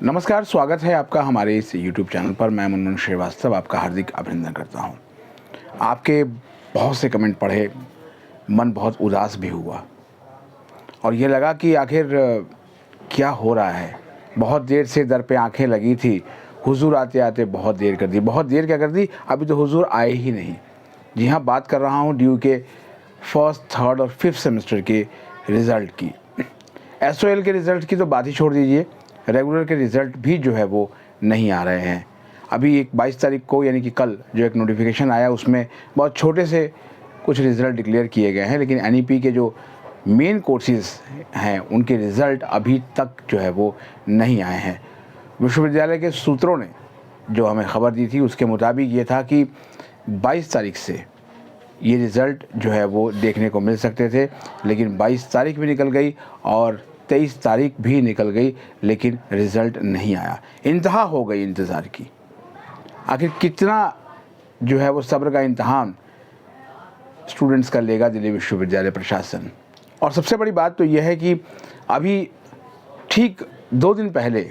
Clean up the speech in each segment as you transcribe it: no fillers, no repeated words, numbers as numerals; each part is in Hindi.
नमस्कार, स्वागत है आपका हमारे इस यूट्यूब चैनल पर। मैं मुनमुन श्रीवास्तव आपका हार्दिक अभिनंदन करता हूं। आपके बहुत से कमेंट पढ़े, मन बहुत उदास भी हुआ और ये लगा कि आखिर क्या हो रहा है। बहुत देर से दर पे आंखें लगी थी, हुजूर आते आते बहुत देर कर दी। बहुत देर क्या कर दी, अभी तो हुजूर आए ही नहीं। जी हाँ, बात कर रहा हूँ ड्यू के फर्स्ट, थर्ड और फिफ्थ सेमेस्टर के रिज़ल्ट की। एसओएल के रिज़ल्ट की तो बात ही छोड़ दीजिए, रेगुलर के रिज़ल्ट भी जो है वो नहीं आ रहे हैं। अभी एक 22 तारीख को यानी कि कल जो एक नोटिफिकेशन आया, उसमें बहुत छोटे से कुछ रिज़ल्ट डिक्लेयर किए गए हैं, लेकिन एनईपी के जो मेन कोर्सेज़ हैं उनके रिज़ल्ट अभी तक जो है वो नहीं आए हैं। विश्वविद्यालय के सूत्रों ने जो हमें खबर दी थी उसके मुताबिक ये था कि 22 तारीख से ये रिज़ल्ट जो है वो देखने को मिल सकते थे, लेकिन 22 तारीख भी निकल गई और 23 तारीख भी निकल गई, लेकिन रिज़ल्ट नहीं आया। इंतहा हो गई इंतज़ार की। आखिर कितना जो है वो सब्र का इम्तहान स्टूडेंट्स का लेगा दिल्ली विश्वविद्यालय प्रशासन। और सबसे बड़ी बात तो यह है कि अभी ठीक 2 दिन पहले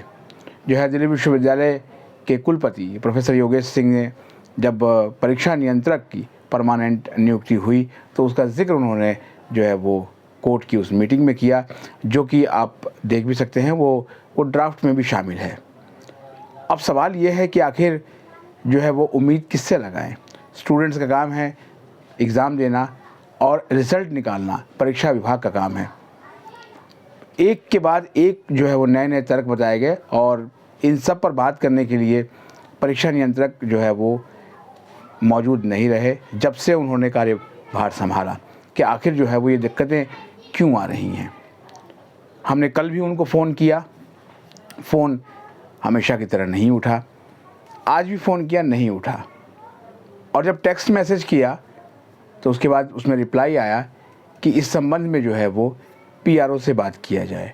जो है दिल्ली विश्वविद्यालय के कुलपति प्रोफेसर योगेश सिंह ने जब परीक्षा नियंत्रक की परमानेंट नियुक्ति हुई तो उसका जिक्र उन्होंने जो है वो कोर्ट की उस मीटिंग में किया, जो कि आप देख भी सकते हैं, वो ड्राफ्ट में भी शामिल है। अब सवाल ये है कि आखिर जो है वो उम्मीद किससे लगाएं। स्टूडेंट्स का काम है एग्ज़ाम देना और रिज़ल्ट निकालना परीक्षा विभाग का काम है। एक के बाद एक जो है वो नए नए तर्क बताए गए और इन सब पर बात करने के लिए परीक्षा नियंत्रक जो है वो मौजूद नहीं रहे जब से उन्होंने कार्यभार संभाला, कि आखिर जो है वो ये दिक्कतें क्यों आ रही हैं। हमने कल भी उनको फ़ोन किया, फ़ोन हमेशा की तरह नहीं उठा। आज भी फ़ोन किया, नहीं उठा। और जब टेक्स्ट मैसेज किया तो उसके बाद उसमें रिप्लाई आया कि इस संबंध में जो है वो पीआरओ से बात किया जाए।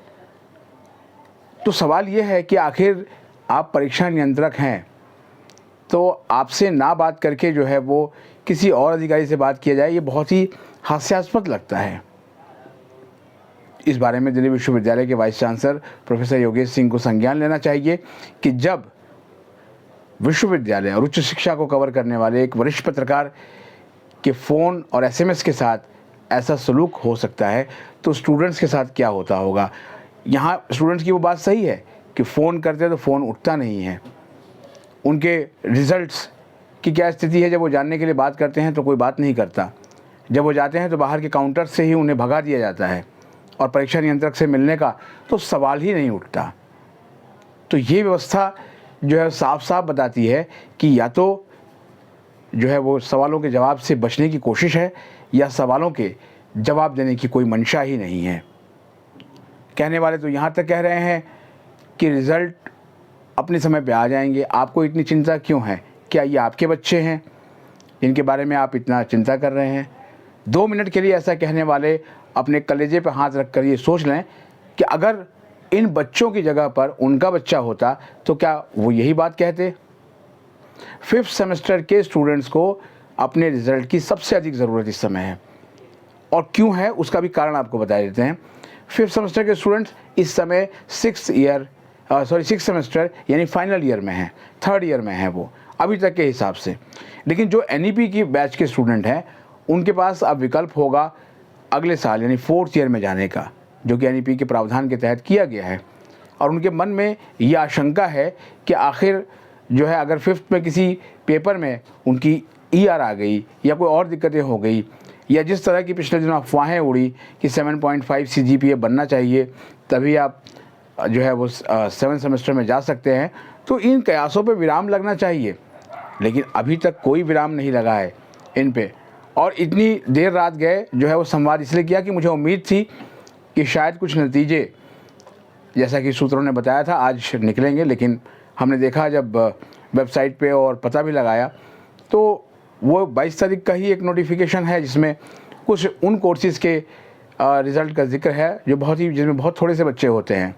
तो सवाल ये है कि आखिर आप परीक्षा नियंत्रक हैं तो आपसे ना बात करके जो है वो किसी और अधिकारी से बात किया जाए, ये बहुत ही हास्यास्पद लगता है। इस बारे में दिल्ली विश्वविद्यालय के vice chancellor professor Yogesh Singh को संज्ञान लेना चाहिए कि जब विश्वविद्यालय और उच्च शिक्षा को कवर करने वाले एक वरिष्ठ पत्रकार के फ़ोन और एसएमएस के साथ ऐसा सलूक हो सकता है तो स्टूडेंट्स के साथ क्या होता होगा। यहाँ स्टूडेंट्स की वो बात सही है कि फ़ोन करते तो फ़ोन उठता नहीं है। उनके रिज़ल्ट्स की क्या स्थिति है, जब वो जानने के लिए बात करते हैं तो कोई बात नहीं करता। जब वो जाते हैं तो बाहर के काउंटर से ही उन्हें भगा दिया जाता है और परीक्षा नियंत्रक से मिलने का तो सवाल ही नहीं उठता। तो ये व्यवस्था जो है साफ साफ बताती है कि या तो जो है वो सवालों के जवाब से बचने की कोशिश है या सवालों के जवाब देने की कोई मंशा ही नहीं है। कहने वाले तो यहाँ तक कह रहे हैं कि रिज़ल्ट अपने समय पे आ जाएंगे, आपको इतनी चिंता क्यों है? क्या ये आपके बच्चे हैं जिनके बारे में आप इतना चिंता कर रहे हैं? 2 मिनट के लिए ऐसा कहने वाले अपने कलेजे पे हाथ रख कर ये सोच लें कि अगर इन बच्चों की जगह पर उनका बच्चा होता तो क्या वो यही बात कहते? 5th सेमेस्टर के स्टूडेंट्स को अपने रिज़ल्ट की सबसे अधिक ज़रूरत इस समय है, और क्यों है उसका भी कारण आपको बता देते हैं। 5th सेमेस्टर के स्टूडेंट्स इस समय 6th सेमेस्टर यानी फाइनल ईयर में हैं, 3rd ईयर में हैं वो अभी तक के हिसाब से। लेकिन जो एनईपी की बैच के स्टूडेंट हैं उनके पास अब विकल्प होगा अगले साल यानी 4th ईयर में जाने का, जो कि एनईपी के प्रावधान के तहत किया गया है। और उनके मन में ये आशंका है कि आखिर जो है अगर 5th में किसी पेपर में उनकी ईआर आ गई या कोई और दिक्कतें हो गई, या जिस तरह की पिछले दिनों अफवाहें उड़ी कि 7.5 सीजीपीए बनना चाहिए तभी आप जो है वो 7th सेमेस्टर में जा सकते हैं, तो इन कयासों पे विराम लगना चाहिए। लेकिन अभी तक कोई विराम नहीं लगा है इन पे। और इतनी देर रात गए जो है वो संवाद इसलिए किया कि मुझे उम्मीद थी कि शायद कुछ नतीजे, जैसा कि सूत्रों ने बताया था, आज निकलेंगे। लेकिन हमने देखा जब वेबसाइट पे और पता भी लगाया तो वो 22 तारीख का ही एक नोटिफिकेशन है जिसमें कुछ उन कोर्सेज़ के रिज़ल्ट का जिक्र है जिसमें बहुत थोड़े से बच्चे होते हैं।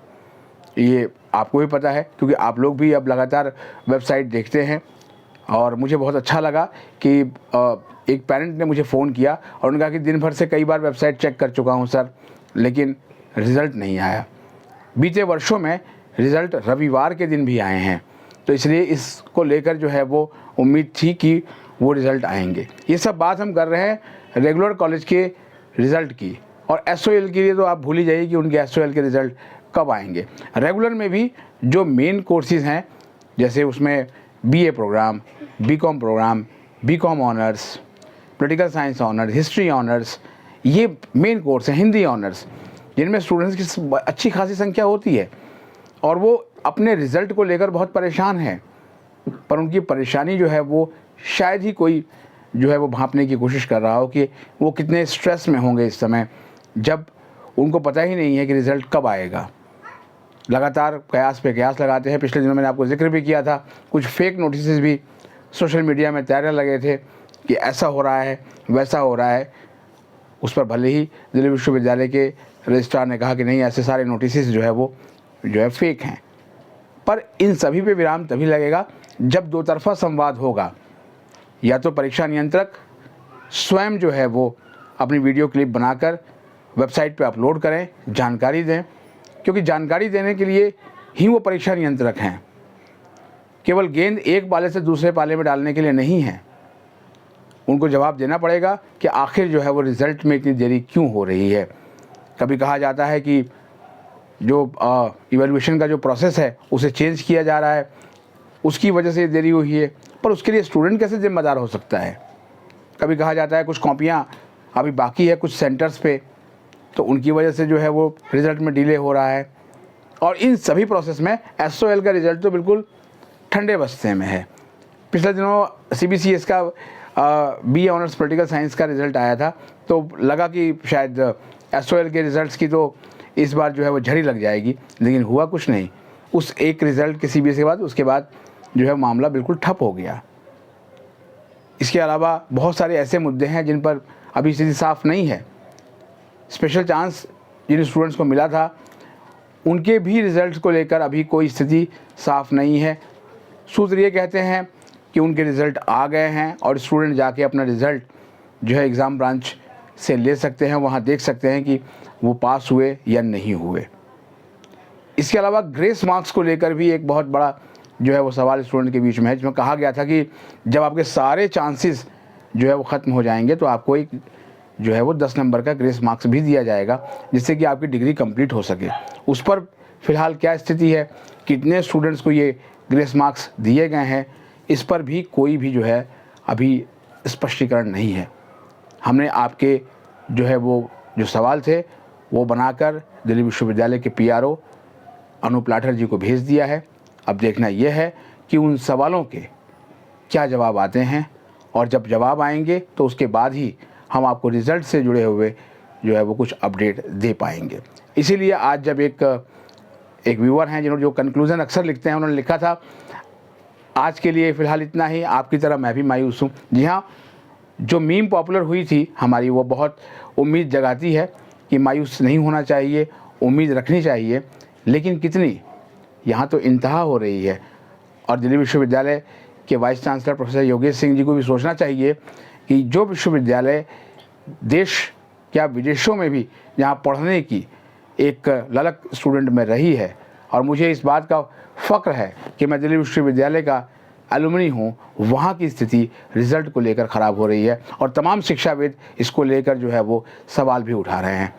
ये आपको भी पता है क्योंकि आप लोग भी अब लगातार वेबसाइट देखते हैं। और मुझे बहुत अच्छा लगा कि एक पेरेंट ने मुझे फ़ोन किया और उन्होंने कहा कि दिन भर से कई बार वेबसाइट चेक कर चुका हूँ सर, लेकिन रिज़ल्ट नहीं आया। बीते वर्षों में रिज़ल्ट रविवार के दिन भी आए हैं, तो इसलिए इसको लेकर जो है वो उम्मीद थी कि वो रिज़ल्ट आएंगे। ये सब बात हम कर रहे हैं रेगुलर कॉलेज के रिज़ल्ट की, और SOL के लिए तो आप भूल ही जाइए कि उनके SOL के रिज़ल्ट कब आएंगे। रेगुलर में भी जो मेन कोर्सेज़ हैं, जैसे उसमें BA program, BCom program, BCom honours, political science honours, history honours, ये मेन कोर्स हैं, हिंदी ऑनर्स, जिनमें स्टूडेंट्स की अच्छी खासी संख्या होती है और वो अपने रिज़ल्ट को लेकर बहुत परेशान हैं। पर उनकी परेशानी जो है वो शायद ही कोई जो है वो भांपने की कोशिश कर रहा हो कि वो कितने स्ट्रेस में होंगे इस समय, जब उनको पता ही नहीं है कि रिज़ल्ट कब आएगा। लगातार कयास पे कयास लगाते हैं। पिछले दिनों मैंने आपको जिक्र भी किया था, कुछ फेक नोटिस भी सोशल मीडिया में तैरने लगे थे कि ऐसा हो रहा है, वैसा हो रहा है। उस पर भले ही दिल्ली विश्वविद्यालय के रजिस्ट्रार ने कहा कि नहीं, ऐसे सारे नोटिस जो है फेक हैं। पर इन सभी पे विराम तभी लगेगा जब दो तरफा संवाद होगा। या तो परीक्षा नियंत्रक स्वयं जो है वो अपनी वीडियो क्लिप बनाकर वेबसाइट पे अपलोड करें, जानकारी दें, क्योंकि जानकारी देने के लिए ही वो परीक्षा नियंत्रक हैं। केवल गेंद एक पाले से दूसरे पाले में डालने के लिए नहीं है। उनको जवाब देना पड़ेगा कि आखिर जो है वो रिज़ल्ट में इतनी देरी क्यों हो रही है। कभी कहा जाता है कि जो इवैल्यूएशन का जो प्रोसेस है उसे चेंज किया जा रहा है, उसकी वजह से देरी हुई है, पर उसके लिए स्टूडेंट कैसे जिम्मेदार हो सकता है। कभी कहा जाता है कुछ कॉपियाँ अभी बाकी है कुछ सेंटर्स पे, तो उनकी वजह से जो है वो रिज़ल्ट में डिले हो रहा है। और इन सभी प्रोसेस में SOL का रिज़ल्ट तो बिल्कुल ठंडे बस्ते में है। पिछले दिनों CBCS का BA ऑनर्स पॉलिटिकल साइंस का रिज़ल्ट आया था, तो लगा कि शायद SOL के रिज़ल्ट्स की तो इस बार जो है वो झड़ी लग जाएगी, लेकिन हुआ कुछ नहीं। उस एक रिज़ल्ट के CBSE के बाद उसके बाद जो है मामला बिल्कुल ठप हो गया। इसके अलावा बहुत सारे ऐसे मुद्दे हैं जिन पर अभी स्थिति साफ नहीं है। स्पेशल चांस जिन स्टूडेंट्स को मिला था उनके भी रिज़ल्ट को लेकर अभी कोई स्थिति साफ नहीं है। सूत्र ये कहते हैं कि उनके रिज़ल्ट आ गए हैं और स्टूडेंट जाके अपना रिज़ल्ट जो है एग्ज़ाम ब्रांच से ले सकते हैं, वहाँ देख सकते हैं कि वो पास हुए या नहीं हुए। इसके अलावा ग्रेस मार्क्स को लेकर भी एक बहुत बड़ा जो है वो सवाल स्टूडेंट के बीच में है, जिसमें कहा गया था कि जब आपके सारे चांसेस जो है वो ख़त्म हो जाएंगे तो आपको एक जो है वो 10 नंबर का ग्रेस मार्क्स भी दिया जाएगा, जिससे कि आपकी डिग्री कंप्लीट हो सके। उस पर फ़िलहाल क्या स्थिति है, कितने स्टूडेंट्स को ये ग्रेस मार्क्स दिए गए हैं, इस पर भी कोई भी जो है अभी स्पष्टीकरण नहीं है। हमने आपके जो है वो जो सवाल थे वो बनाकर दिल्ली विश्वविद्यालय के PRO अनूप लाठर जी को भेज दिया है। अब देखना यह है कि उन सवालों के क्या जवाब आते हैं, और जब जवाब आएंगे तो उसके बाद ही हम आपको रिज़ल्ट से जुड़े हुए जो है वो कुछ अपडेट दे पाएंगे। इसीलिए आज जब एक व्यूअर हैं जिन्होंने जो कंक्लूज़न अक्सर लिखते हैं, उन्होंने लिखा था आज के लिए फ़िलहाल इतना ही, आपकी तरह मैं भी मायूस हूँ। जी हाँ, जो मीम पॉपुलर हुई थी हमारी, वो बहुत उम्मीद जगाती है कि मायूस नहीं होना चाहिए, उम्मीद रखनी चाहिए, लेकिन कितनी, यहाँ तो इंतहा हो रही है। और दिल्ली विश्वविद्यालय के vice chancellor professor Yogesh Singh ji को भी सोचना चाहिए कि जो विश्वविद्यालय देश या विदेशों में भी जहाँ पढ़ने की एक ललक स्टूडेंट में रही है, और मुझे इस बात का फ़ख्र है कि मैं दिल्ली विश्वविद्यालय का एलुमनी हूँ, वहाँ की स्थिति रिज़ल्ट को लेकर ख़राब हो रही है और तमाम शिक्षाविद इसको लेकर जो है वो सवाल भी उठा रहे हैं।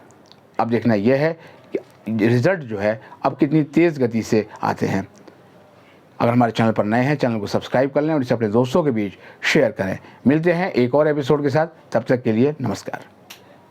अब देखना यह है कि रिज़ल्ट जो है अब कितनी तेज़ गति से आते हैं। अगर हमारे चैनल पर नए हैं, चैनल को सब्सक्राइब कर लें और इसे अपने दोस्तों के बीच शेयर करें। मिलते हैं एक और एपिसोड के साथ, तब तक के लिए नमस्कार।